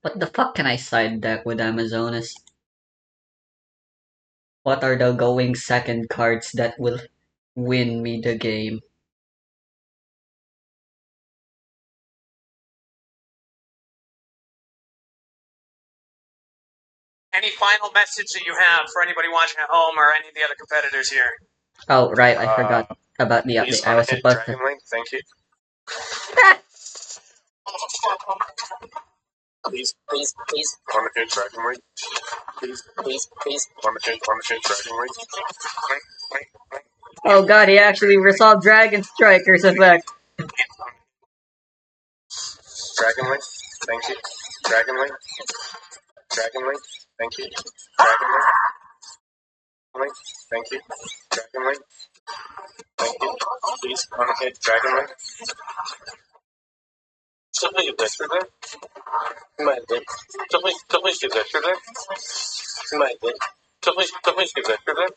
What the fuck can I side deck with Amazonas? What are the going second cards that will win me the game? Any final message that you have for anybody watching at home or any of the other competitors here? Oh, right, I forgot about the Please update. I was unhit supposed to. Dragon Link. Thank you. Please unhit Dragon Link. Please unhit Dragon Link. Oh god, he actually resolved Dragon Striker's effect. Dragon Link. Thank you. Dragon Link. Dragon Link. Thank you. Dragon Link. Thank you. Dragon Link. Thank you. Please unhit Dragon Link. Somebody yesterday? My dick. Somebody yesterday? My dick. Somebody yesterday?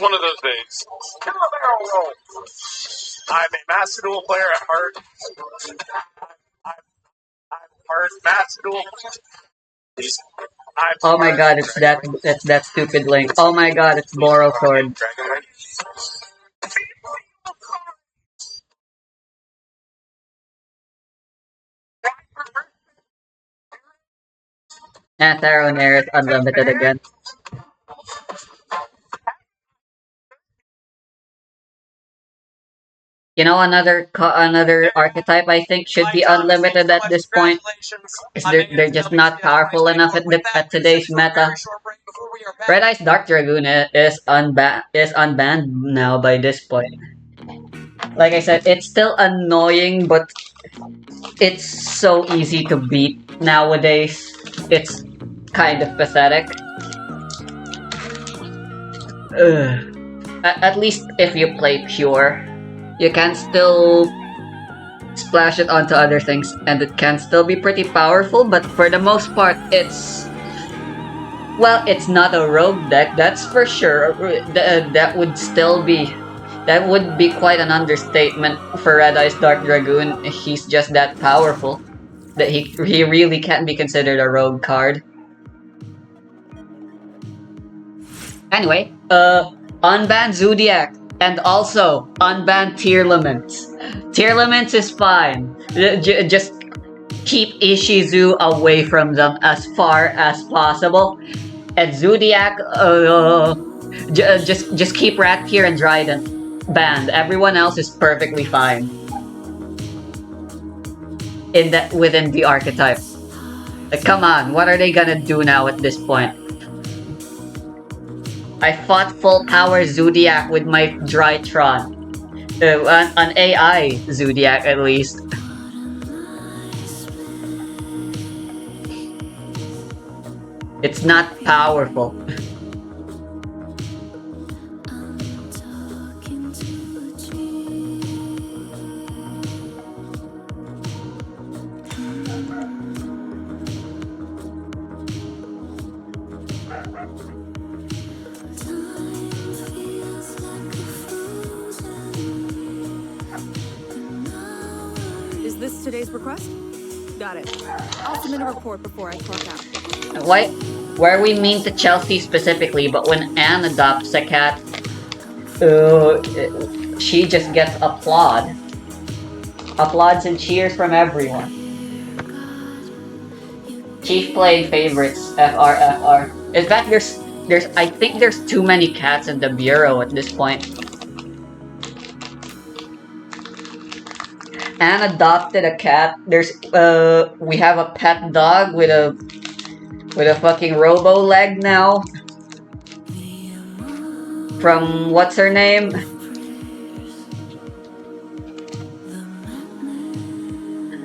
One of those days. I'm a Master Duel player at heart. I'm heart Master Duel. Please. Oh my god, it's that stupid Link. Oh my god, it's Boro Sword. Dragon Link. And Tharo Nair is unlimited again. You know, another archetype I think should be unlimited at this point. Is they're just not powerful enough at today's meta. Red Eyes Dark Dragoon is unbanned now by this point. Like I said, it's still annoying, but it's so easy to beat nowadays. It's kind of pathetic. Ugh. At least if you play pure, you can still splash it onto other things, and it can still be pretty powerful. But for the most part, it's not a rogue deck, that's for sure. That would be quite an understatement for Red Eyes Dark Dragoon. He's just that powerful that he really can't be considered a rogue card. Anyway, unban Zodiac and also unban Tearlaments. Tearlaments is fine. Just keep Ishizu away from them as far as possible. And Zodiac, just keep Ratpier and Dryden banned. Everyone else is perfectly fine within the archetype. Like, come on, what are they gonna do now at this point? I fought full power Zodiac with my Drytron. An AI Zodiac at least. It's not powerful. Is this today's request? Got it. I'll submit a report before I clock out. Why are we mean to Chelsea specifically, but when Anne adopts a cat, she just gets applauds and cheers from everyone. Chief playing favorites, FR. In fact, I think there's too many cats in the bureau at this point. Anne adopted a cat. We have a pet dog with a fucking robo leg now. From what's her name?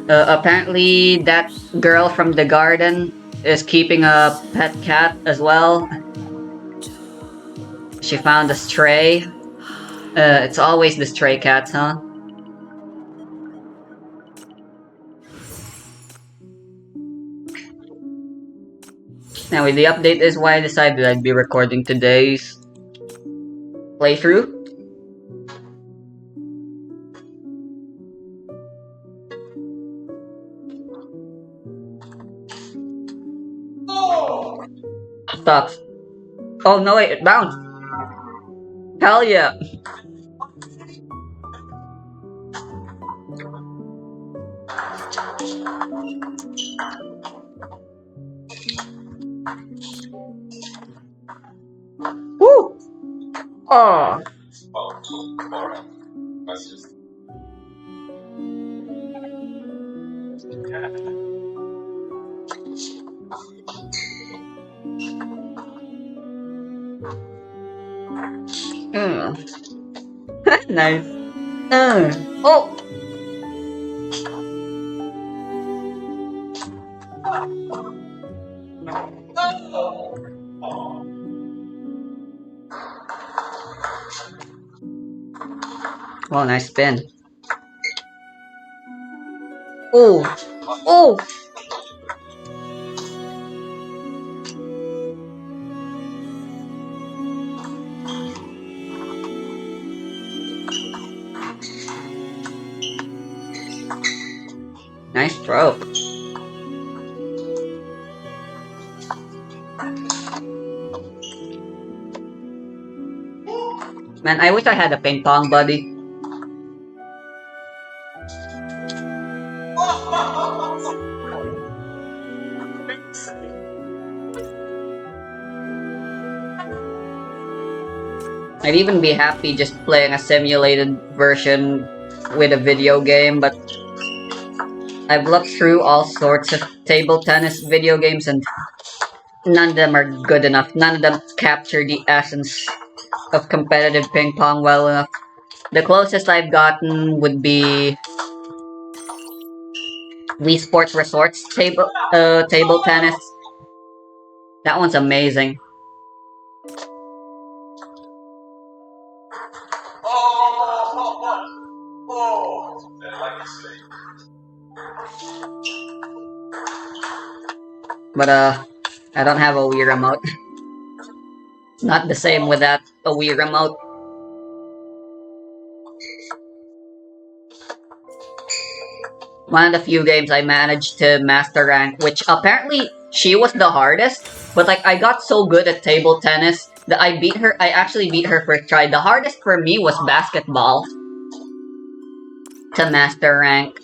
Apparently that girl from the garden is keeping a pet cat as well. She found a stray. It's always the stray cats, huh? Anyway, the update is why I decided I'd be recording today's playthrough. sucks. Oh no, wait, it bounced. Hell yeah. Woo! Oh. Mm. Nice. Oh! Oh, nice spin. Oh! Oh! Nice stroke. Man, I wish I had a ping pong buddy. I'd even be happy just playing a simulated version with a video game, but I've looked through all sorts of table tennis video games and none of them are good enough. None of them capture the essence of competitive ping pong well enough. The closest I've gotten would be Wii Sports Resorts table tennis. That one's amazing. But I don't have a Wii remote. Not the same without a Wii remote. One of the few games I managed to master rank, which apparently she was the hardest, but like I got so good at table tennis that I actually beat her first try. The hardest for me was basketball to master rank.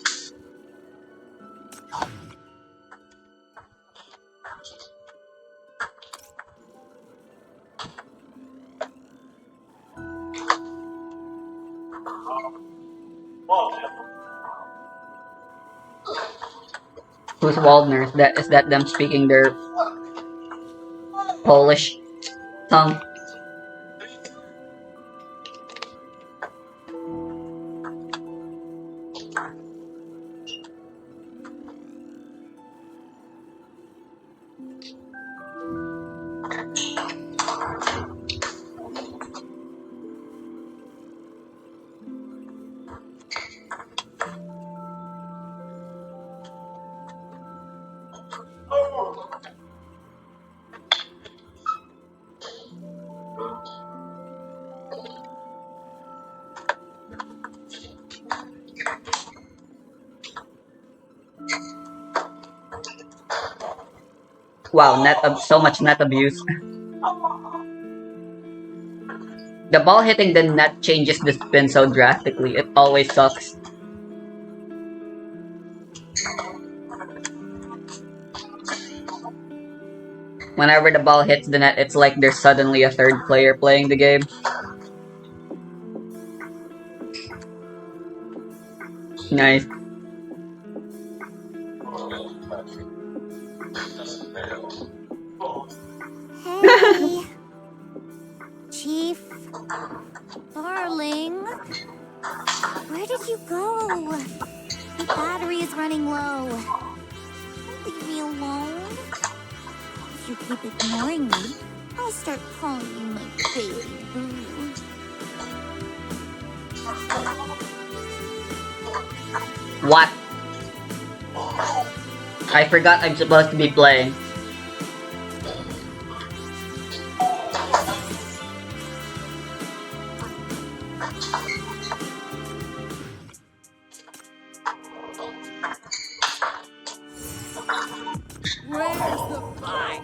Who's Waldner? Is that them speaking their Polish tongue? Wow, so much net abuse. The ball hitting the net changes the spin so drastically. It always sucks. Whenever the ball hits the net, it's like there's suddenly a third player playing the game. Nice. Hey, Chief, darling, where did you go? My battery is running low. Don't leave me alone. If you keep ignoring me, I'll start calling you my baby boo. What? I forgot I'm supposed to be playing. Where's the fight?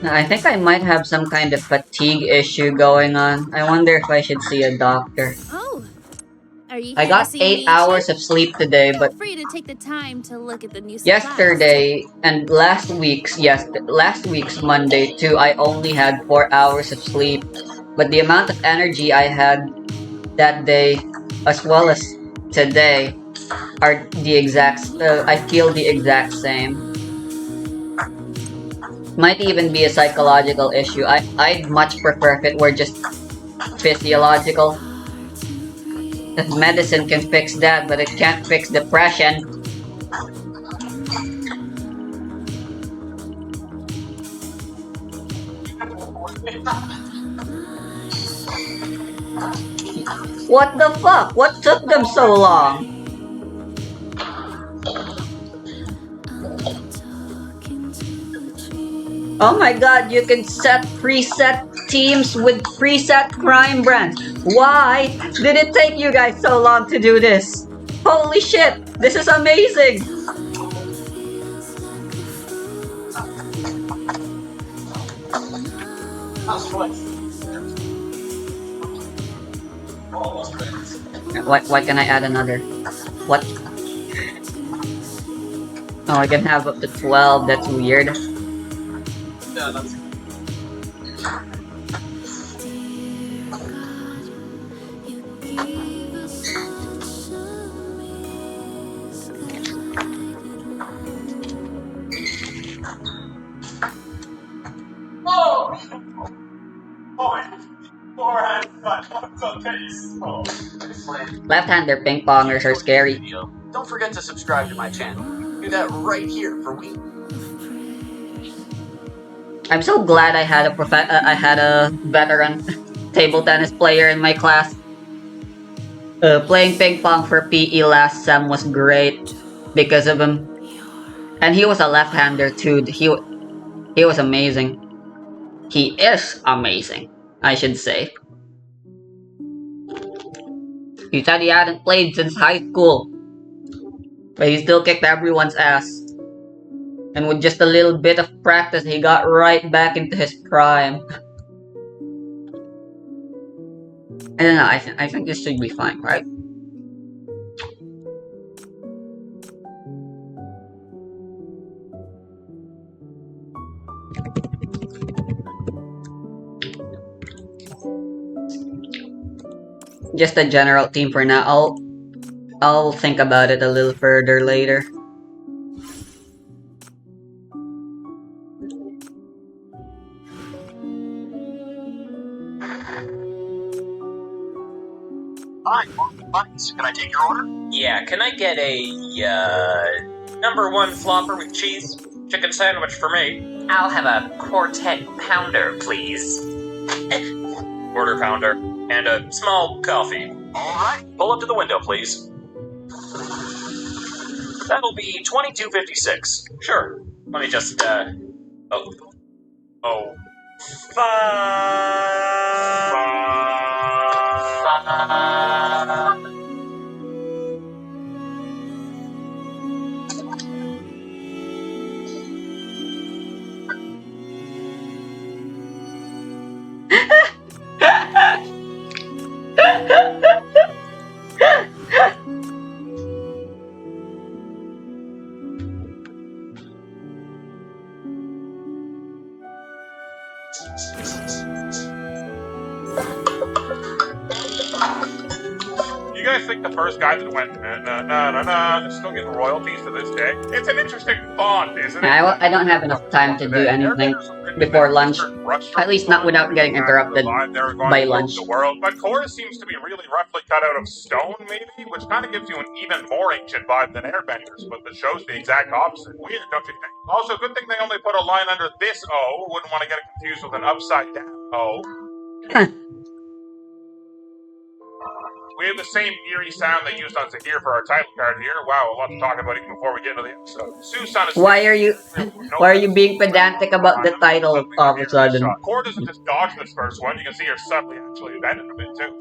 I think I might have some kind of fatigue issue going on. I wonder if I should see a doctor. Oh, are you I here to got see 8 me, hours Chip? of sleep today, Feel but free to take the time to look at the new supplies. yesterday and last week's Monday too, I only had 4 hours of sleep. But the amount of energy I had that day, as well as today, are the exact. I feel the exact same. Might even be a psychological issue. I'd much prefer if it were just physiological. If medicine can fix that, but it can't fix depression. What the fuck? What took them so long? Oh my god, you can set preset teams with preset crime brands. Why did it take you guys so long to do this? Holy shit, this is amazing! Why can I add another? What? Oh, I can have up to 12, that's weird. Left-hander ping pongers are scary. Don't forget to subscribe to my channel. Do that right here for weeks. I'm so glad I had a veteran table tennis player in my class. Playing ping pong for PE last sem was great because of him, and he was a left-hander too. He was amazing. He is amazing, I should say. He said he hadn't played since high school, but he still kicked everyone's ass. And with just a little bit of practice, he got right back into his prime. I don't know, I think this should be fine, right? Just a general theme for now. I'll think about it a little further later. Hi, buttons. Can I take your order? Yeah, can I get a, number 1 flopper with cheese? Chicken sandwich for me. I'll have a quartet pounder, please. Quarter pounder. And a small coffee. Alright. Pull up to the window, please. That'll be $22.56. Sure. Let me just, Oh. You guys think the first guy that went is still getting royalties to this day? It's an interesting thought, isn't it? I don't have enough time to do anything before lunch. At least not without getting interrupted by lunch. The world, but Korra seems to be really roughly cut out of stone, maybe, which kind of gives you an even more ancient vibe than Airbenders, but that shows the exact opposite. Weird, don't you think? Also, good thing they only put a line under this O. Wouldn't want to get it confused with an upside down O. We have the same eerie sound they used on Zahir for our title card here. Wow, a lot to talk about even before we get into the episode. Susan is Why are you being pedantic about the title all of a sudden? Korra doesn't just dodge this first one. You can see her subtly actually bending a bit too.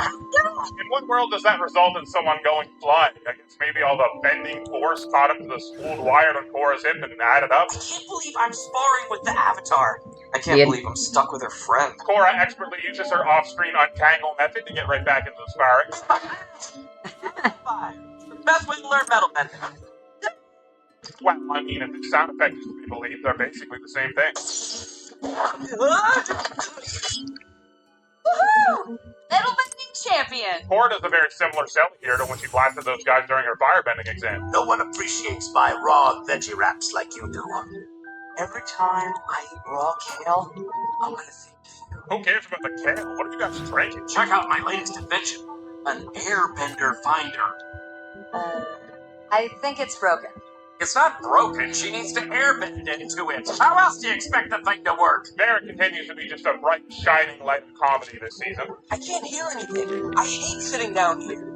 In what world does that result in someone going flying? I guess maybe all the bending force caught up to the spooled wire on Cora's hip and added up. I can't believe I'm sparring with the Avatar. I can't Yeah. believe I'm stuck with her friend. Cora expertly uses her off-screen untangle method to get right back into the sparring. Best way to learn metal bending. Well, I mean, if the sound effect is to be believed, they're basically the same thing. Woohoo! Metal bending champion! Cora does a very similar selling here to when she blasted those guys during her firebending exam. No one appreciates my raw veggie wraps like you do. Every time I eat raw kale, I'm gonna think of you. Who cares about the kale? What are you guys drinking? Check out my latest invention, an airbender finder. I think it's broken. It's not broken, she needs to airbend into it. How else do you expect the thing to work? There it continues to be just a bright, shining light of comedy this season. I can't hear anything. I hate sitting down here.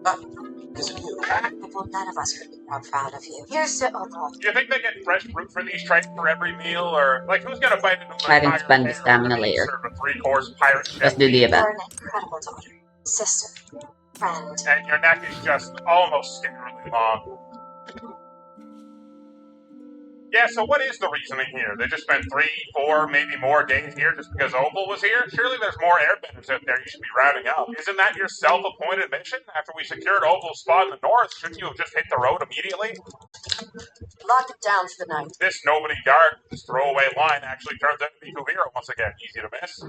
Because of you. Well, none of us could be more proud of you. Here's to Opal. Do you think they get fresh fruit for these trays for every meal, or like who's gonna bite into an I can entire spend the pear stamina when they later. serve a 3-course pirate chef? Let's do the event. You're an incredible daughter, sister, friend. And your neck is just almost scarily long. Yeah, so what is the reasoning here? They just spent 3, 4, maybe more days here just because Opal was here? Surely there's more airbenders out there you should be rounding up. Isn't that your self-appointed mission? After we secured Opal's spot in the north, shouldn't you have just hit the road immediately? Lock it down for the night. This nobody guard with this throwaway line actually turns out to be Kuvira once again. Easy to miss.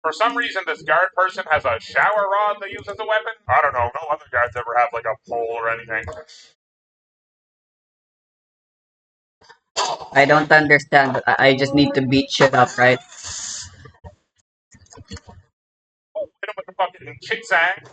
For some reason, this guard person has a shower rod they use as a weapon. I don't know. No other guards ever have like a pole or anything. I don't understand, but I just need to beat shit up, right? Oh, hit him with the fucking chit-sang.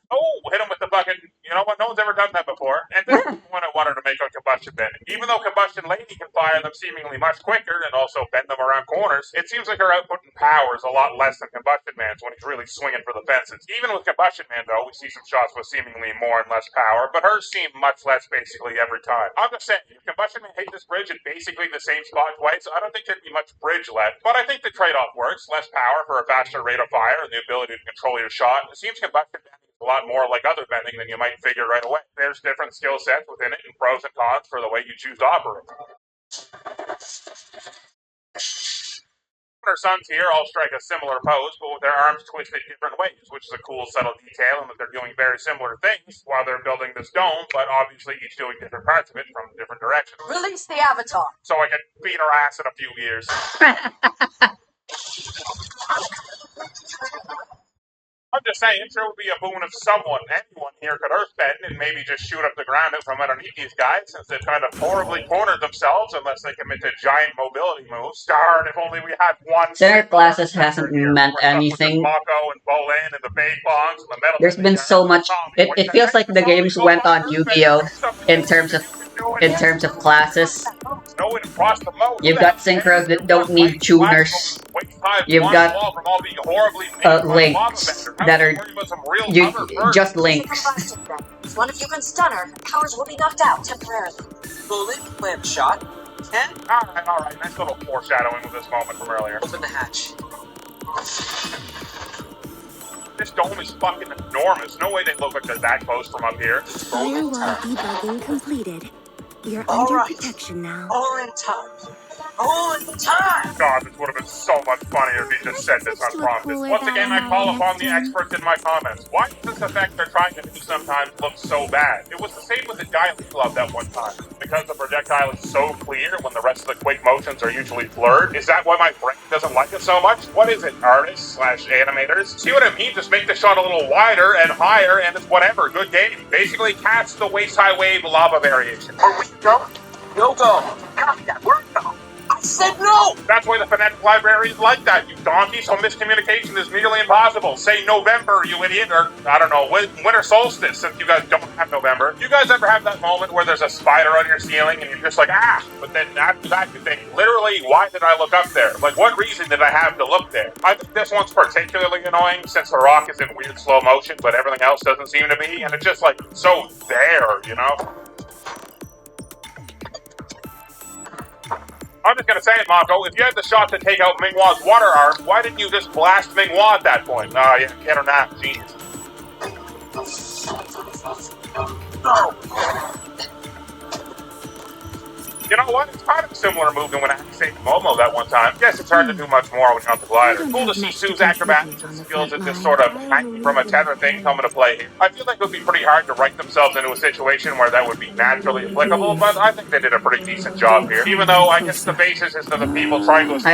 Oh, hit him with the fucking, you know what, no one's ever done that before. And this is the one I wanted to make on Combustion Bending. Even though Combustion Lady can fire them seemingly much quicker and also bend them around corners, it seems like her output in power is a lot less than Combustion Man's when he's really swinging for the fences. Even with Combustion Man, though, we see some shots with seemingly more and less power, but hers seem much less basically every time. I'm just saying, if Combustion Man hit this bridge at basically the same spot twice, I don't think there'd be much bridge left. But I think the trade-off works. Less power for a faster rate of fire and the ability to control your shot. It seems Combustion Man a lot more like other bending than you might figure right away. There's different skill sets within it and pros and cons for the way you choose to operate. Her sons here all strike a similar pose, but with their arms twisted different ways, which is a cool, subtle detail in that they're doing very similar things while they're building this dome, but obviously each doing different parts of it from different directions. Release the Avatar. So I can beat her ass in a few years. I'm just saying, sure would be a boon if anyone here could earthbend and maybe just shoot up the ground out from underneath these guys, since they've kind of horribly cornered themselves unless they commit to giant mobility moves. Darn, if only we had one. Center classes hasn't meant anything. Mako and Bolin and the Bay Bongs and the metal. There's been so much. It feels like the games went on Yu-Gi-Oh! in terms of classes. You've got synchros that don't need tuners. You've got links that are just links. If one of you can stun her, powers will be knocked out temporarily. Bullet, clamp shot. 10. Alright. Nice little foreshadowing with this moment from earlier. Open the hatch. This dome is fucking enormous. No way they look like they're that close from up here. Firewall debugging completed. You're All under right. protection now. All in time. All in time! God, this would have been so much funnier if he just said this unprompted. Once again, I call upon the experts in my comments. Why does this effect they're trying to do sometimes look so bad? It was the same with the Dialing Glove that one time. Because the projectile is so clear when the rest of the quick motions are usually blurred? Is that why my brain doesn't like it so much? What is it, artists/animators? See what I mean? Just make the shot a little wider and higher and it's whatever, good game. Basically, catch the waist-high wave lava variation. Are we go? No go. Copy that. We're go. I said no! That's why the phonetic library is like that, you donkey, so miscommunication is nearly impossible. Say November, you idiot, or, I don't know, winter solstice, since you guys don't have November. You guys ever have that moment where there's a spider on your ceiling and you're just like, ah, but then after that you think, literally, why did I look up there? Like, what reason did I have to look there? I think this one's particularly annoying since the rock is in weird slow motion, but everything else doesn't seem to be, and it's just, like, so there, you know? I'm just gonna say it, Mako. If you had the shot to take out Minghua's water arm, why didn't you just blast Minghua at that point? Oh, yeah, get her now. Genius. You know what? It's kind of a similar move to when I saved Momo that one time. Guess it's hard to do much more when you're on the glider. Cool to see Sue's acrobatics and skills and just sort of hanging from a tether thing come into play here. I feel like it would be pretty hard to write themselves into a situation where that would be naturally applicable, but I think they did a pretty decent job here. Even though I guess the basis is that the people trying to escape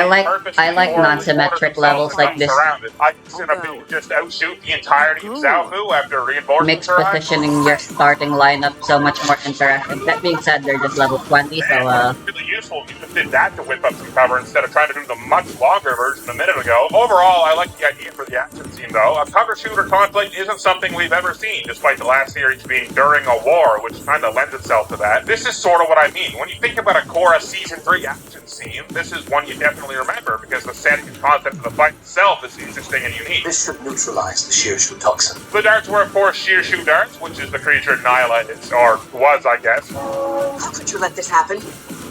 I like non-symmetric levels like this. I can just outshoot the entirety of Zaofu after reinforcing Mixed positioning your starting lineup so much more interactive. That being said, they're just level 20, so really useful if you just did that to whip up some cover instead of trying to do the much longer version a minute ago. Overall, I like the idea for the action scene though. A cover shooter conflict isn't something we've ever seen, despite the last series being during a war, which kind of lends itself to that. This is sort of what I mean. When you think about a Korra Season 3 action scene, this is one you definitely remember because the setting and concept of the fight itself is interesting and unique. This should neutralize the Shirshu toxin. The darts were of course Shirshu darts, which is the creature Nyla is, or was, I guess. How could you let this happen?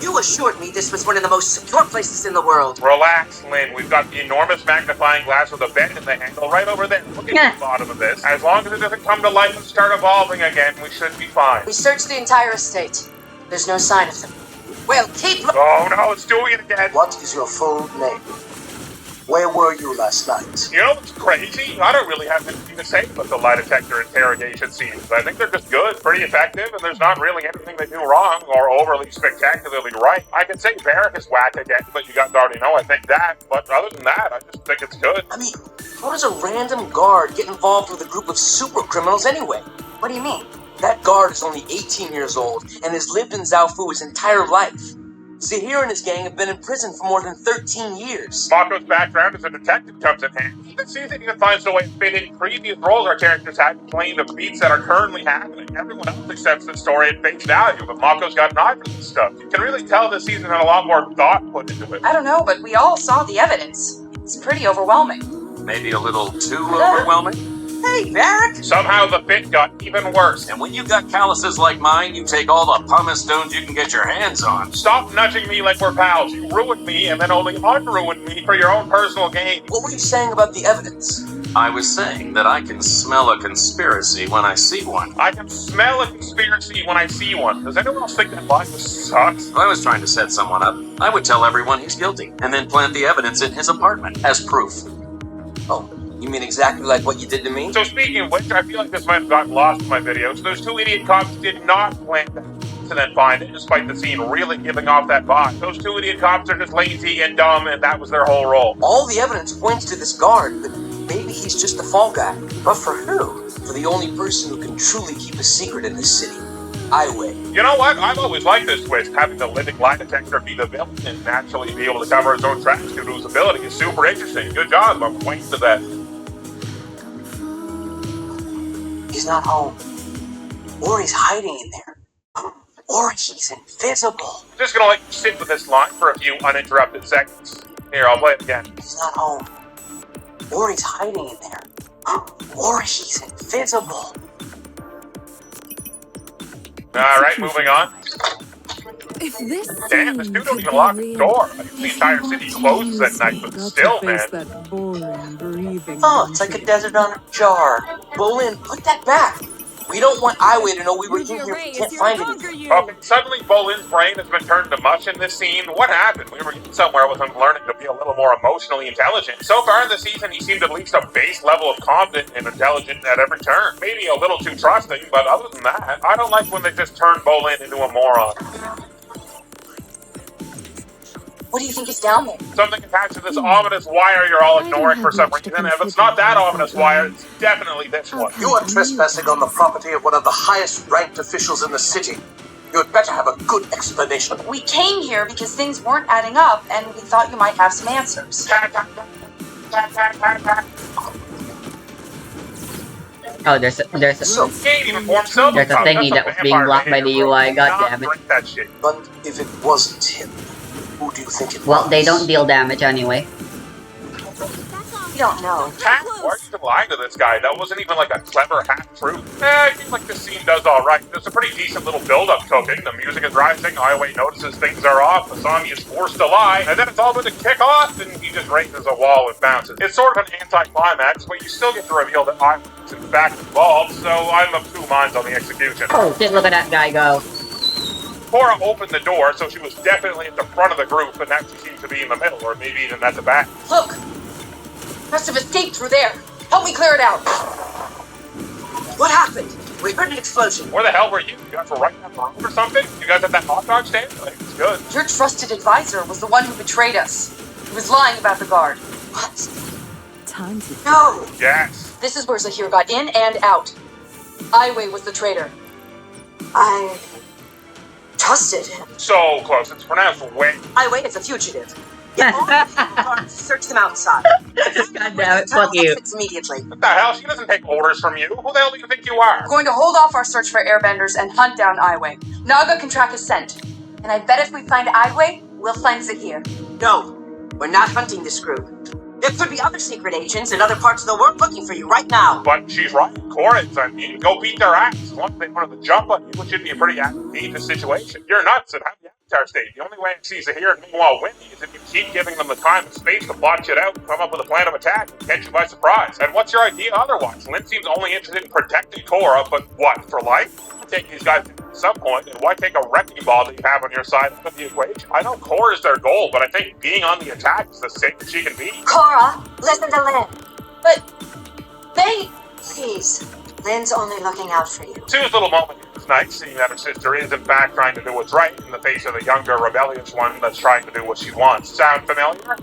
You assured me this was one of the most secure places in the world. Relax, Lynn. We've got the enormous magnifying glass with a bend in the handle right over there. Look at the bottom of this. As long as it doesn't come to life and start evolving again, we should be fine. We searched the entire estate. There's no sign of them. Well, keep looking. Oh no, it's doing it again. What is your full name? Where were you last night? You know what's crazy? I don't really have anything to say about the lie detector interrogation scenes. I think they're just good, pretty effective, and there's not really anything they do wrong or overly spectacularly right. I can say Varric is whack again, but you guys already know I think that. But other than that, I just think it's good. I mean, how does a random guard get involved with a group of super criminals anyway? What do you mean? That guard is only 18 years old and has lived in Zaofu his entire life. Zahir and his gang have been in prison for more than 13 years. Mako's background as a detective comes in handy. Even seems that he even finds a way to fit in previous roles our characters had playing the beats that are currently happening. Everyone else accepts the story at face value, but Mako's got an eye for this stuff. You can really tell this season had a lot more thought put into it. I don't know, but we all saw the evidence. It's pretty overwhelming. Maybe a little too overwhelming? Hey, Varric! Somehow the fit got even worse. And when you got calluses like mine, you take all the pumice stones you can get your hands on. Stop nudging me like we're pals. You ruined me and then only unruined me for your own personal gain. What were you saying about the evidence? I was saying that I can smell a conspiracy when I see one. I can smell a conspiracy when I see one. Does anyone else think that line just sucks? If I was trying to set someone up, I would tell everyone he's guilty, and then plant the evidence in his apartment as proof. Oh, you mean exactly like what you did to me? So speaking of which, I feel like this might have gotten lost in my videos. Those two idiot cops did not plant that and then find it, despite the scene really giving off that vibe. Those two idiot cops are just lazy and dumb, and that was their whole role. All the evidence points to this guard, but maybe he's just the fall guy. But for who? For the only person who can truly keep a secret in this city. Yyyy. You know what? I've always liked this twist. Having the living lie detector be the villain and naturally be able to cover his own tracks due to his ability is super interesting. Good job. I'm waiting for that. He's not home. Or he's hiding in there. Or he's invisible. Just gonna let you sit with this line for a few uninterrupted seconds. Here, I'll play it again. He's not home. Or he's hiding in there. Or he's invisible. Alright, moving on. If this Damn, this dude don't even lock the door. I think the entire city closes at night, but still, man. Oh, it's like a desert on a jar. Bolin, put that back. We don't want Yyyy to know we were in here. We can't find anything. Okay, suddenly Bolin's brain has been turned to much in this scene. What happened? We were getting somewhere with him learning to be a little more emotionally intelligent. So far in the season, he seemed at least a base level of confident and intelligent at every turn. Maybe a little too trusting, but other than that, I don't like when they just turn Bolin into a moron. What do you think is down there? Something attached to this ominous wire you're all ignoring for some reason. If it's not that ominous wire, it's definitely this one. You are trespassing on the property of one of the highest ranked officials in the city. You had better have a good explanation. We came here because things weren't adding up, and we thought you might have some answers. Oh, there's a thingy that was being blocked by the UI. God damn it! But if it wasn't him, who do you think it was? Well, they don't deal damage anyway. That's all. You don't know. Cat, why are you lying to this guy? That wasn't even like a clever half-truth. I feel like this scene does alright. There's a pretty decent little build-up cooking. The music is rising, Highway notices things are off, Asami is forced to lie, and then it's all going to kick off, and he just raises a wall and bounces. It's sort of an anti-climax, but you still get to reveal that Highway is in fact involved, so I'm of two minds on the execution. Oh shit, look at that guy go. Cora opened the door, so she was definitely at the front of the group, and now she seems to be in the middle, or maybe even at the back. Look! Must have escaped through there. Help me clear it out. What happened? We heard an explosion. Where the hell were you? You guys were right down the road or something? You guys at that hot dog stand? I think it's good. Your trusted advisor was the one who betrayed us. He was lying about the guard. What? Time to... No! Yes. This is where Zahir got in and out. Aiwei was the traitor. I trusted him. So close. It's pronounced way. Aiwei is a fugitive. Get all the guards, search them outside. God damn it, fuck you. Exits immediately. What the hell? She doesn't take orders from you. Who the hell do you think you are? We're going to hold off our search for airbenders and hunt down Aiwei. Naga can track his scent. And I bet if we find Aiwei, we'll find Zahir. No, we're not hunting this group. There could be other secret agents in other parts of the world looking for you right now. But she's right. Cora's, I mean, go beat their ass. Once they wanted to jump on you, it should be a pretty advantageous situation. You're nuts and have the Avatar state. The only way it sees Zahir and meanwhile Wendy is if you keep giving them the time and space to plot shit out and come up with a plan of attack and catch you by surprise. And what's your idea otherwise? Lynn seems only interested in protecting Cora, but what, for life? Take these guys at some point, and why take a wrecking ball that you have on your side out of the equation? I know Cora is their goal, but I think being on the attack is the safest she can be. Cora, listen to Lynn. But they... Please. Lynn's only looking out for you. Sue's little moment here is nice, seeing that her sister is in fact trying to do what's right in the face of the younger, rebellious one that's trying to do what she wants. Sound familiar?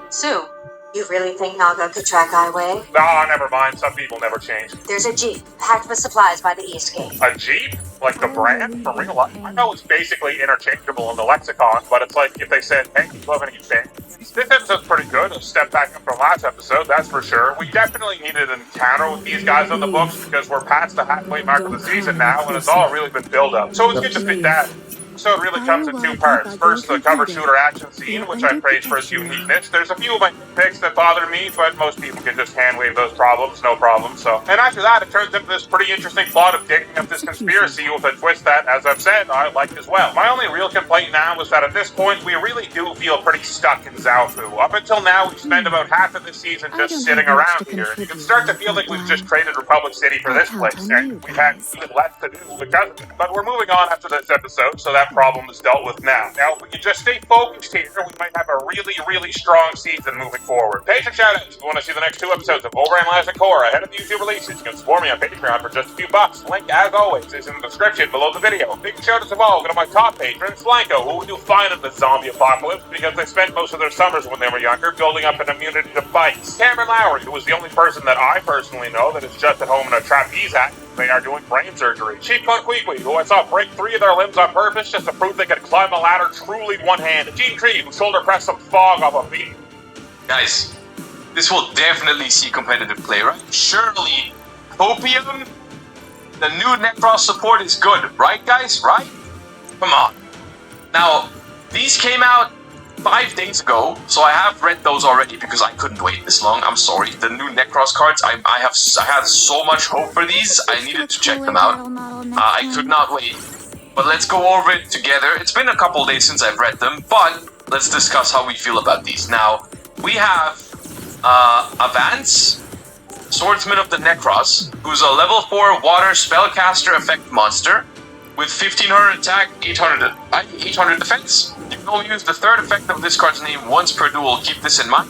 Sue, You really think Naga could track Aiwei? Ah, never mind. Some people never change. There's a jeep packed with supplies by the East Gate. A Jeep? Like the brand? For real life? I know it's basically interchangeable in the lexicon, but it's like if they said, hey, you love any band? This episode's pretty good. A step back up from last episode, that's for sure. We definitely needed an encounter with these guys on the books because we're past the halfway mark of the season now, and it's all really been built up. So it's good to fit that. So it really comes in two parts. First, the cover shooter action scene, which I praise for its uniqueness. There's a few of my picks that bother me, but most people can just hand wave those problems, no problem. So, and after that, it turns into this pretty interesting plot of digging up this conspiracy with a twist that, as I've said, I liked as well. My only real complaint now is that at this point, we really do feel pretty stuck in Zaofu. Up until now, we've spent about half of this season just sitting around here, and you can start to feel like we've just traded Republic City for this place, and we've had even less to do because of it. But we're moving on after this episode, so that problem is dealt with now. Now, if we can just stay focused here, we might have a really, really strong season moving forward. Patron shoutouts if you want to see the next 2 episodes of Overanalyze and Core ahead of the YouTube releases. You can support me on Patreon for just a few bucks. Link, as always, is in the description below the video. Big shoutouts of all go to my top patrons, Blanco, who will do fine in the zombie apocalypse because they spent most of their summers when they were younger building up an immunity to bites. Cameron Lowry, who is the only person that I personally know that is just at home in a trapeze act. They are doing brain surgery. Chief Conquiqui, who I saw break 3 of their limbs on purpose just to prove they could climb a ladder truly one-handed. Gene Tree, who shoulder pressed some fog off a beat. Guys, this will definitely see competitive play, right? Surely, Copium, the new Necros support is good, right guys? Right? Come on. Now, these came out 5 days ago, so I have read those already because I couldn't wait this long. I'm sorry. The new Necros cards, I had so much hope for these. I needed to check them out. I could not wait. But let's go over it together. It's been a couple days since I've read them, but let's discuss how we feel about these. Now, we have Avance, Swordsman of the Necros, who's a level 4 water spellcaster effect monster with 1500 attack, 800 defense. You can only use the 3rd effect of this card's name once per duel. Keep this in mind,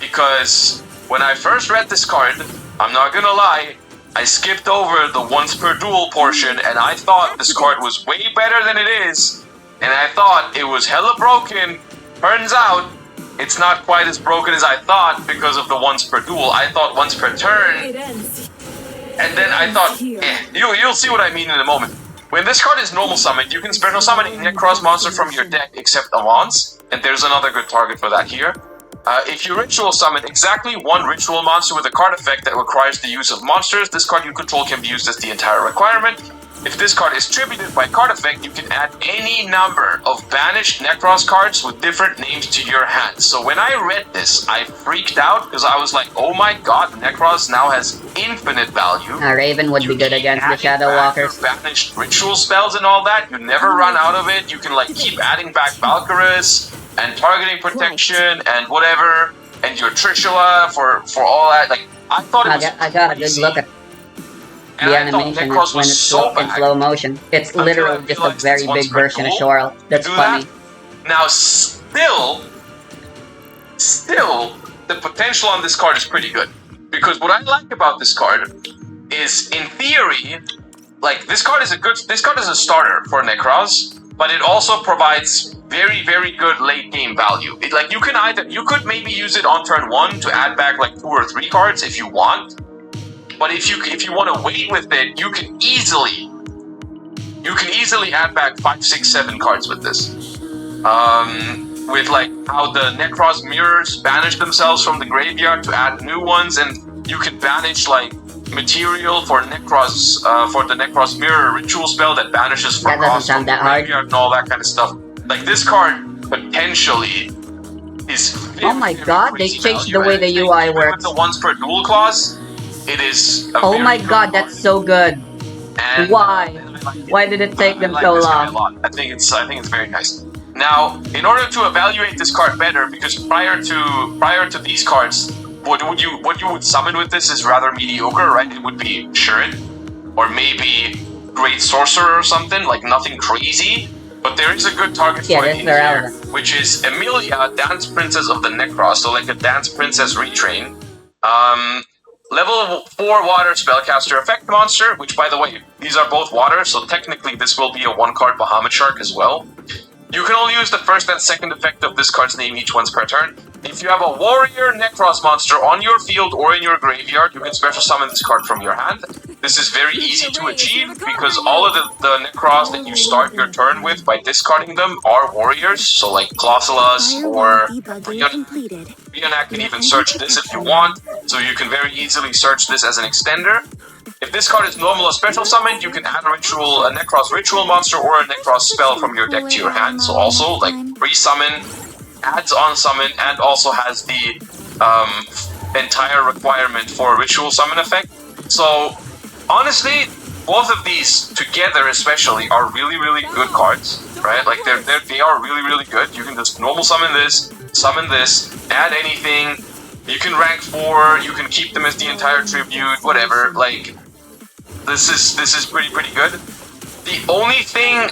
because when I first read this card, I'm not gonna lie, I skipped over the once per duel portion, and I thought this card was way better than it is, and I thought it was hella broken. Turns out, it's not quite as broken as I thought because of the once per duel. I thought once per turn, and then I thought, you'll see what I mean in a moment. When this card is normal summoned, you can special summon a Necros monster from your deck except Avance, and there's another good target for that here. If you ritual summon exactly 1 ritual monster with a card effect that requires the use of monsters, this card you control can be used as the entire requirement. If this card is tributed by card effect, you can add any number of banished Necros cards with different names to your hand. So when I read this, I freaked out because I was like, oh my god, Necros now has infinite value. Raven would be good against the Shadow Walkers. Banished ritual spells and all that, you never run out of it. You can like keep adding back Valkyrus and targeting protection and whatever, and your Trishula for all that. Like I thought it was I got a good look at the animation when it's in slow motion. It's literally just a very big version of Shoral. That's funny. Now still, the potential on this card is pretty good. Because what I like about this card is, in theory, like this card is a starter for Necros, but it also provides very, very good late game value. Like you could maybe use it on turn 1 to add back like 2 or 3 cards if you want. But if you want to wait with it, you can easily add back 5, 6, 7 cards with this. With like how the Necros mirrors banish themselves from the graveyard to add new ones, and you can banish like material for Necros for the Necros mirror ritual spell that banishes from the graveyard and all that kind of stuff. Like this card potentially is. Oh my god, they changed the way the UI works. With the once per duel clause. It is. Oh my god, that's so good. And why? Why did it take them so long? I think it's very nice. Now, in order to evaluate this card better, because prior to these cards, what you would summon with this is rather mediocre, right? It would be Shurit, or maybe Great Sorcerer or something, like nothing crazy. But there is a good target for it in here, which is Emilia, Dance Princess of the Necros, so like a Dance Princess retrain. Level 4 water spellcaster effect monster, which by the way, these are both water, so technically this will be a 1-card Bahamut Shark as well. You can only use the first and second effect of this card's name each once per turn. If you have a warrior Necros monster on your field or in your graveyard, you can special summon this card from your hand. This is very easy to achieve because all of the Necros that you start your turn with by discarding them are warriors, so like Clossalas or Rionak can even search this if you want, so you can very easily search this as an extender. If this card is normal or special summoned, you can add a Necros ritual monster or a Necros spell from your deck to your hand, so also like re-summon, adds on summon, and also has the entire requirement for a ritual summon effect. So honestly, both of these together especially are really, really good cards, right? Like they are really, really good. You can just normal summon this, add anything. You can rank 4, you can keep them as the entire tribute, whatever. Like this is pretty good. The only thing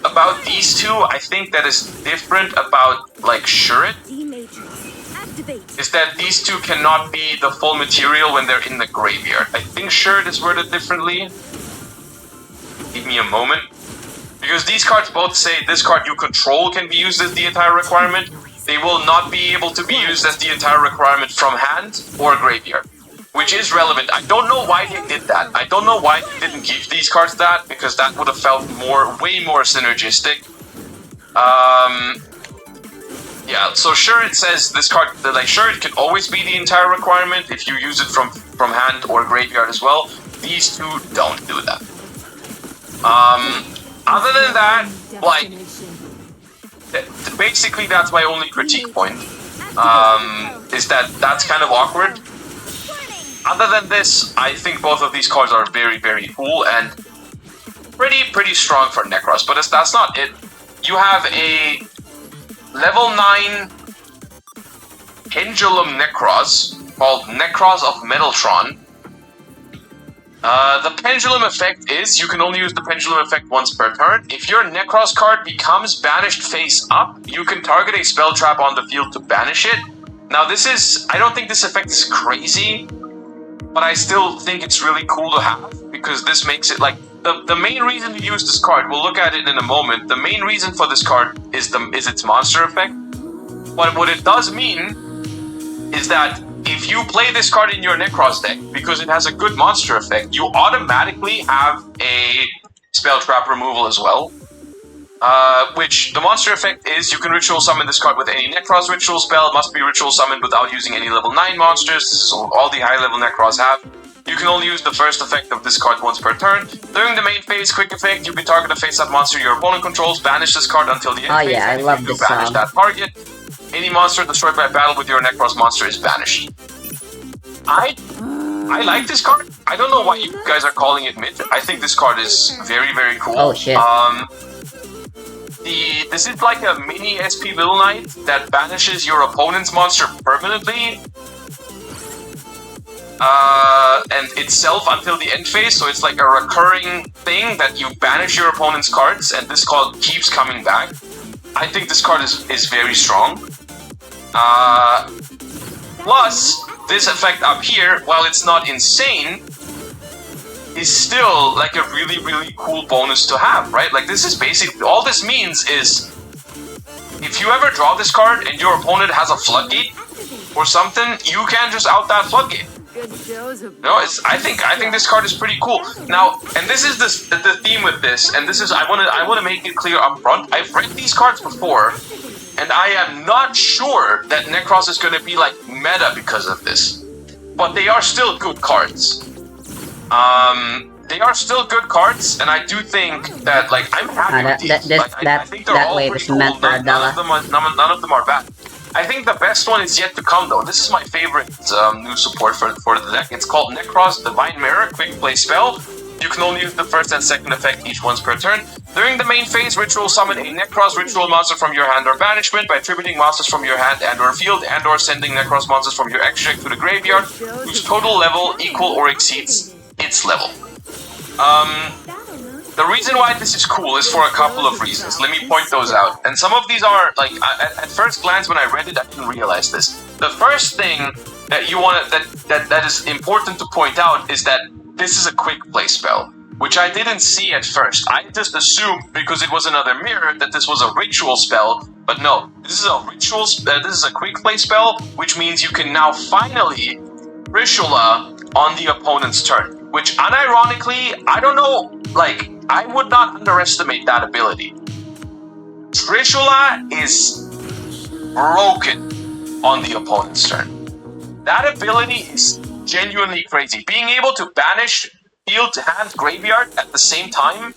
about these two, I think that is different about like Shurit, is that these two cannot be the full material when they're in the graveyard. I think Shurit is worded differently. Give me a moment. Because these cards both say this card you control can be used as the entire requirement. They will not be able to be used as the entire requirement from hand or graveyard. Which is relevant. I don't know why they did that. I don't know why they didn't give these cards that, because that would have felt way more synergistic. Yeah, so sure it says this card, like sure it can always be the entire requirement if you use it from hand or graveyard as well. These two don't do that. Other than that, like, basically that's my only critique point. Is that's kind of awkward. Other than this, I think both of these cards are very, very cool and pretty strong for Necros, but that's not it. You have a level 9 Pendulum Necros called Necros of Metaltron. The Pendulum effect is, you can only use the Pendulum effect once per turn. If your Necros card becomes banished face up, you can target a spell trap on the field to banish it. Now I don't think this effect is crazy, but I still think it's really cool to have, because this makes it like, the main reason to use this card, we'll look at it in a moment, the main reason for this card is its monster effect. But what it does mean is that if you play this card in your Necros deck, because it has a good monster effect, you automatically have a spell trap removal as well. Which the monster effect is, you can ritual summon this card with any Necros ritual spell. It must be ritual summoned without using any level 9 monsters, so all the high level Necros have. You can only use the first effect of this card once per turn. During the main phase, quick effect, you can target a face-up monster your opponent controls, banish this card until the end phase, yeah, I and love if you this banish song. that target, any monster destroyed by battle with your Necros monster is banished. I like this card. I don't know why you guys are calling it mid. I think this card is very, very cool. Oh shit. This is like a mini SP Little Knight that banishes your opponent's monster permanently. And itself until the end phase, so it's like a recurring thing that you banish your opponent's cards, and this card keeps coming back. I think this card is very strong. Plus, this effect up here, while it's not insane, is still like a really, really cool bonus to have, right? Like this is basically, all this means is, if you ever draw this card and your opponent has a floodgate or something, you can just out that floodgate. No, I think this card is pretty cool. Now, and this is the theme with this, and this is I want to make it clear up front. I've read these cards before, and I am not sure that Necros is going to be like meta because of this, but they are still good cards. They are still good cards, and I do think that like I'm happy with these. I think they're all pretty cool. None of them are bad. I think the best one is yet to come, though. This is my favorite new support for the deck. It's called Necros Divine Mirror, quick play spell. You can only use the first and second effect each once per turn. During the main phase, ritual summon a Necros ritual monster from your hand or banishment by attributing monsters from your hand and or field, and or sending Necros monsters from your extra deck to the graveyard, whose total level equal or exceeds its level. The reason why this is cool is for a couple of reasons. Let me point those out. And some of these are, like, at first glance when I read it, I didn't realize this. The first thing that you want that is important to point out is that this is a quick play spell, which I didn't see at first. I just assumed, because it was another mirror, that this was a ritual spell, but no. This is a ritual, this is a quick play spell, which means you can now finally Rishula on the opponent's turn. Which, unironically, I don't know, like, I would not underestimate that ability. Trishula is broken on the opponent's turn. That ability is genuinely crazy. Being able to banish field, hand, graveyard at the same time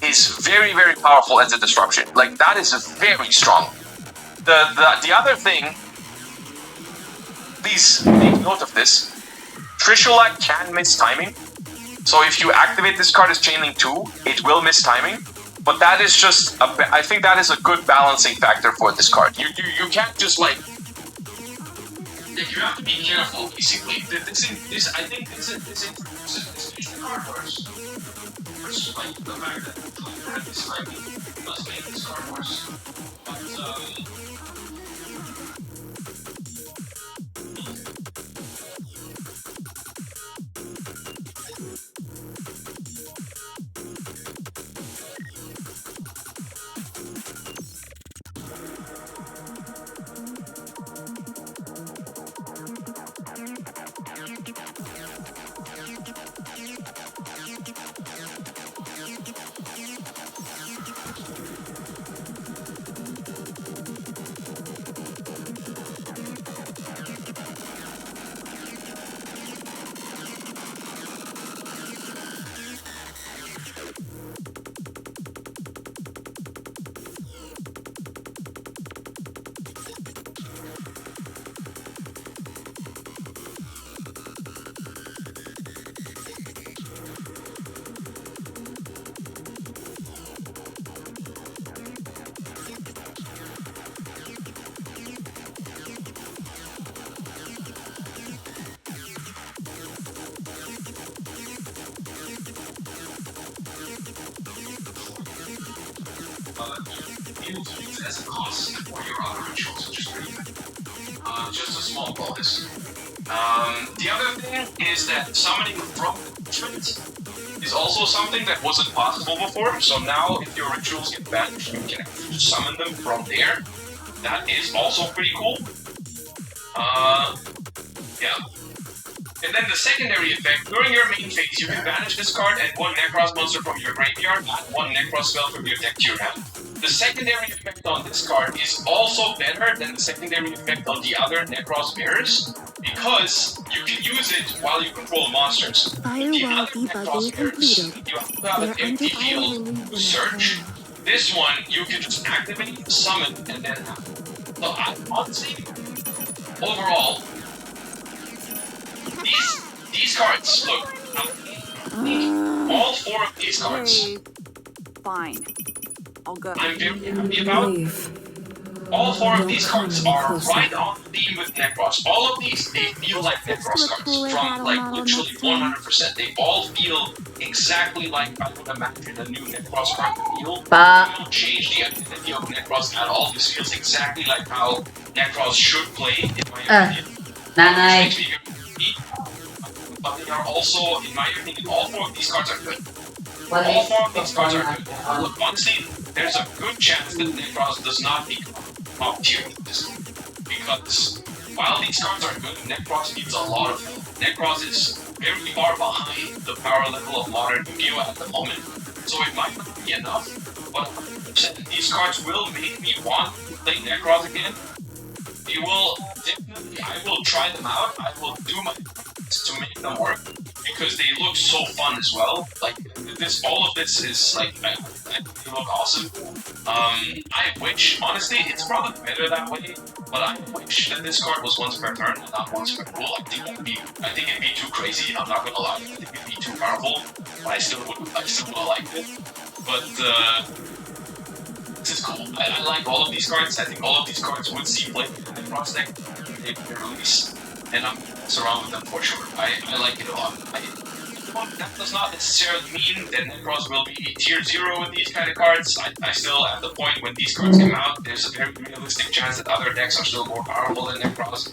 is very, very powerful as a disruption. Like, that is very strong. The other thing, please make note of this, Trishula can miss timing, so if you activate this card as Chainlink 2, it will miss timing, but that is just, I think that is a good balancing factor for this card. You can't just like, you have to be careful basically. I think this makes the card worse. Which, like, the fact that this timing must make this card worse. But, able to use it as a cost for your other rituals, which is pretty good. Just a small bonus. The other thing is that summoning from entrance is also something that wasn't possible before. So now, if your rituals get banished, you can actually summon them from there. That is also pretty cool. Yeah. And then the secondary effect, during your main phase, you can banish this card and one Necros monster from your graveyard, add one Necros spell from your deck to your hand. the secondary effect on this card is also better than the secondary effect on the other Necros mirrors because you can use it while you control monsters. The Firewall other debugging Necros mirrors, completed. you have to have They're an empty under our field relief to in search. a This one, you can just activate, summon, and then have. So I honestly, overall, these cards, look, all four of these cards, Okay, fine. I'll go. I'm very happy about. Leave. All four of Don't these come cards any are closer. right on theme with Necros. All of these, they feel like Necros cards cooler from battle like model literally next time. 100%. They all feel exactly like I would imagine a new Necros card to feel. Pa. You don't change the identity of Necros at all. This feels exactly like how Necros should play, in my opinion. Nanay. Which makes me very happy. But they are also, in my opinion, all four of these cards are good. All four of these cards are good. Look, honestly, there's a good chance that Necros does not become top tier with this. Because while these cards are good, Necros needs a lot of help. Necros is very far behind the power level of modern Yu-Gi-Oh! At the moment. So it might not be enough, but 100% these cards will make me want to play Necros again. They will definitely, I will try them out. I will do my best to make them work because they look so fun as well. Like all of this is like, they look awesome. I wish, honestly, it's probably better that way. But I wish that this card was once per turn and not once per rule. I think it'd be too crazy. I'm not gonna lie. I think it'd be too powerful. But I still would have liked it. But this is cool. I like all of these cards. I think all of these cards would see play in the cross deck if they release, and I'm gonna mess around with them for sure. I like it a lot. That does not necessarily mean that Necros will be tier 0 with these kind of cards. I still, at the point when these cards come out, there's a very realistic chance that other decks are still more powerful than Necros.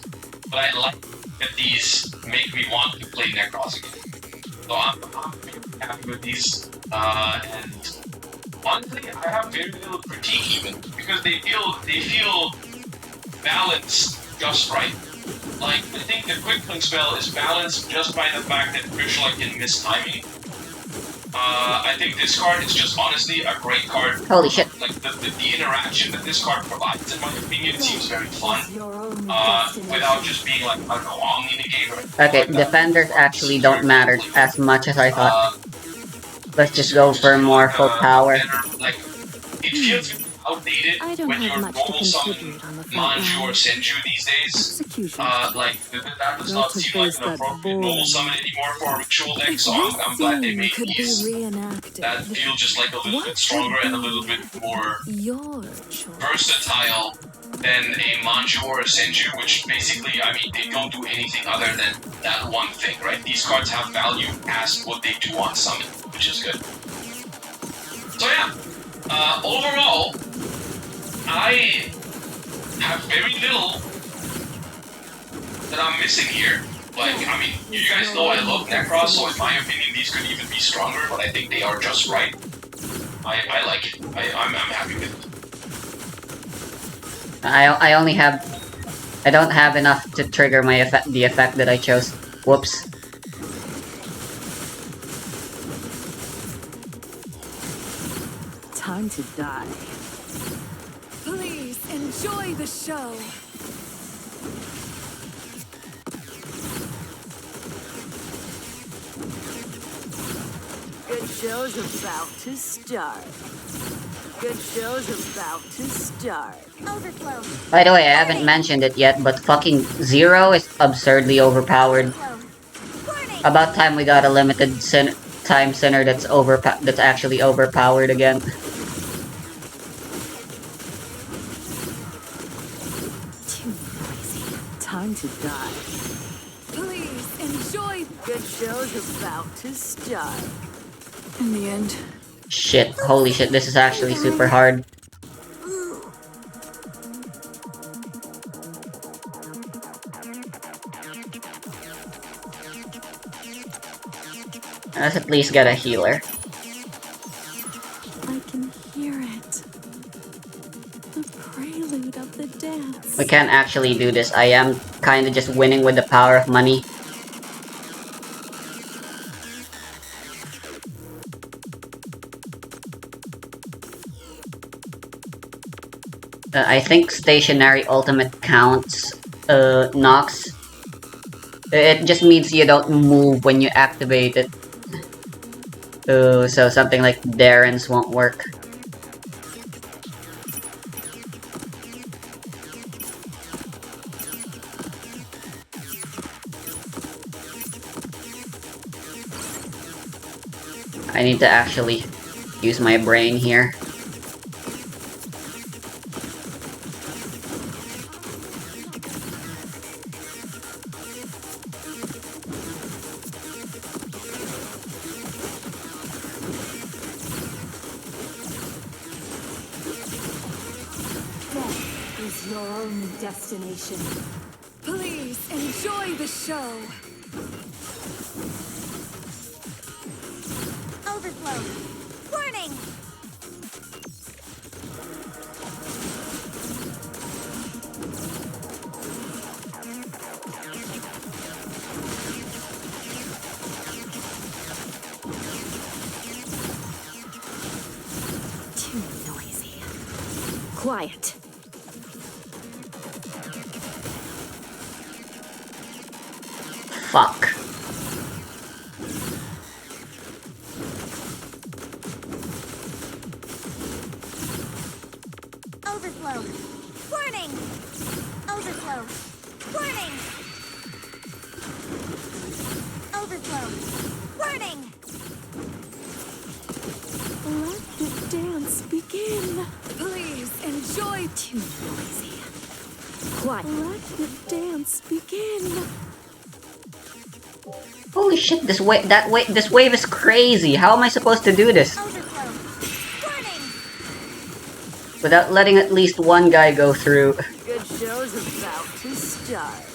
But I like that these make me want to play Necros again. So I'm very happy with these, and honestly, I have very little critique even, because they feel balanced just right. Like, I think the Quick Link spell is balanced just by the fact that Trishula can miss timing. I think this card is just honestly a great card. Holy shit. Like, the interaction that this card provides, in my opinion, seems very fun. Without just being like, I don't know, Omni Negate or anything Okay, like that. defenders actually don't matter as much as I thought. Let's just go Just for feel more like full power. Like, it feels outdated I don't when have you're much to normal summon contribute on the front Manju or line. Senju these days. Execution. Like, that does not That's a seem like face an that appropriate normal bold. summon anymore for a ritual deck, If so I'm this glad they scene made could be these reenacted, that feel just like a little what bit stronger would and a be little bit more your choice? versatile than a Manju or a Senju, which basically, I mean, they don't do anything other than that one thing, right? These cards have value past what they do on summon, which is good. So yeah, overall, I have very little that I'm missing here. Like, I mean, you guys know I love Necros, so in my opinion, these could even be stronger, but I think they are just right. I like it. I'm happy with it. I only have... I don't have enough to trigger my the effect that I chose. Whoops. Time to die. Please enjoy the show. Good show's about to start. Good show's about to start. Overflow. By the way, I haven't mentioned it yet, but fucking Zero is absurdly overpowered. Warning. About time we got a limited time center that's actually overpowered again. Too noisy. Time to die. Please enjoy. Good show's about to start. In the end, Shit, holy shit, this is actually super hard. Let's at least get a healer. I can hear it. The prelude of the dance. We can't actually do this. I am kinda just winning with the power of money. I think stationary ultimate counts, knocks. It just means you don't move when you activate it. So something like Darren's won't work. I need to actually use my brain here. Death is your only destination. Please enjoy the show. Overflow. Warning! Too noisy. Quiet. Fuck. Overflow. Warning! Overflow. Warning! Overflow. Warning! Let the dance begin. Please enjoy. Too noisy. Quiet. Let the dance begin. Holy shit, this wave is crazy. How am I supposed to do this? Overflow. Warning! Without letting at least one guy go through. Good show's about to start.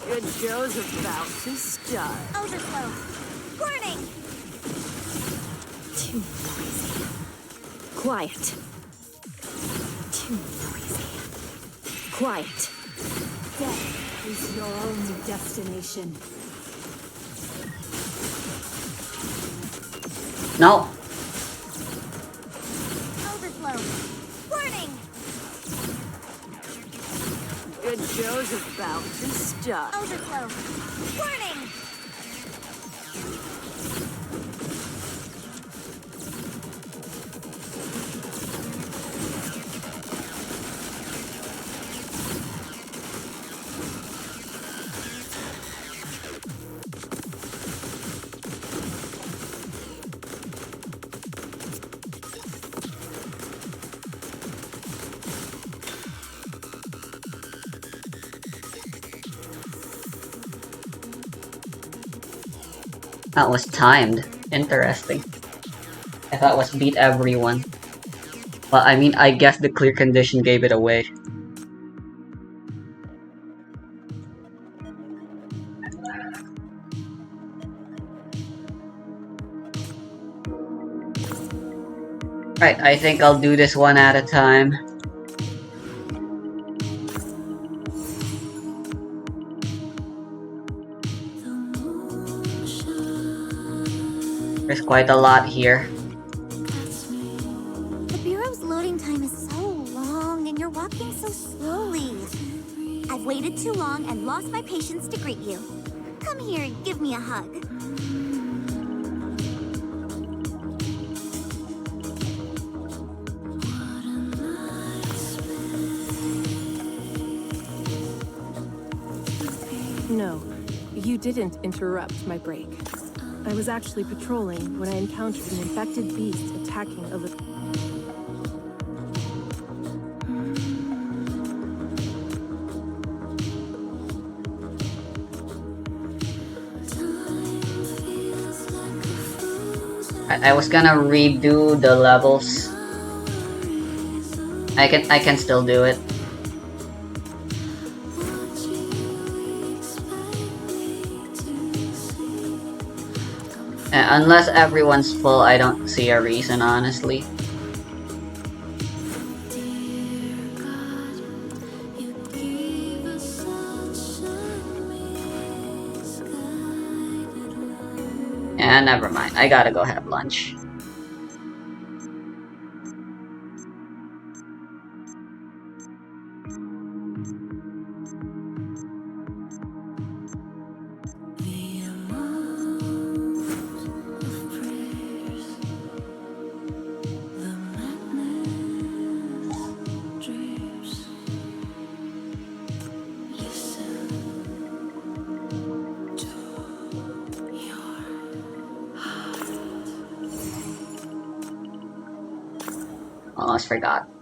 Good show's about to start. Overflow. Warning! Too noisy. Quiet. Too noisy. Quiet. Death is your only destination. No. Overflow. Warning! Good show's about to start. Overflow. Warning! That was timed. Interesting. I thought it was beat everyone. Well, I mean, I guess the clear condition gave it away. Right, I think I'll do this one at a time. There's quite a lot here. The Bureau's loading time is so long, and you're walking so slowly. I've waited too long and lost my patience to greet you. Come here and give me a hug. No, you didn't interrupt my break. I was actually patrolling when I encountered an infected beast attacking a little... I was gonna redo the levels. I can still do it. Unless everyone's full, I don't see a reason, honestly. Yeah, never mind. I gotta go have lunch. The amount of prayers, the madness drifts. Listen to your heart. Almost forgot.